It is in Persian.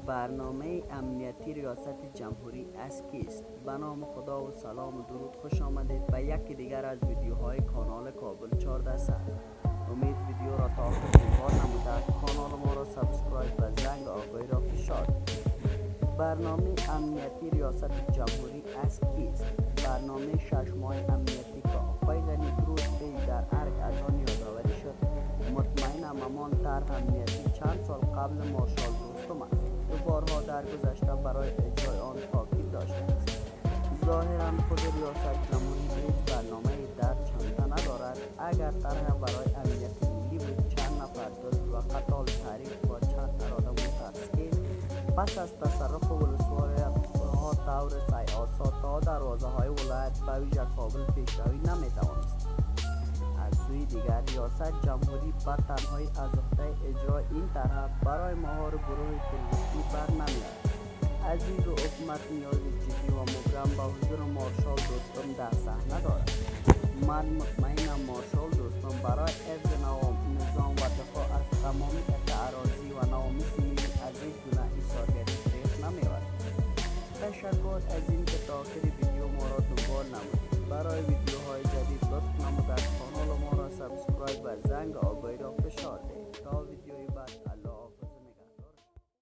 برنامه امنیتی ریاست جمهوری از کیست؟ به نام خدا و سلام و درود، خوش آمدید به یکی دیگر از ویدیوهای کانال کابل 14 سر. امید ویدیو را تا آخر دنبال نموده کانال ما را سابسکرایب و زنگ آگاهی را فشار. برنامه امنیتی ریاست جمهوری از کیست؟ برنامه 6 ماه امنیتی که آقای غنی درستی در ارگ از آن یادآوری شد. مطمئنم امان طرح امنیتی چند سال قبل مارشال دوستم است. دو بارها در گذشته برای اجرای آن تاکید داشته است. ظاهرا خود ریاست جمهوری هیچ برنامه در چنده ندارد. اگر طرح برای امنیت ملی بود چند نفر دزد و قتال تاریخ با چند اراده متاسکین پس از تصرف ولسواریت ها طور سیاست تا دروازه های ولایت به ویژه کابل پیشروی نمیتوانست. از سوی دیگر ریاست جمهوری به تنهایی از عهده اجرای این طرح برای مهار گروه تروریستی بر نمیآید. از این رو حکومت نیاز جدی و مبرم به حضور مارشال دوستم در صحنه دارد. من مطمئنم مارشال دوستم برای حفظ نظام و دفاع از تمامی اراضی و نوامید ملی از این گونه ایثارگری فریب نمی‌آورد. تشکر از اینکه تا آخر ویدیو ما را دنبال نمودید. برای ویدیو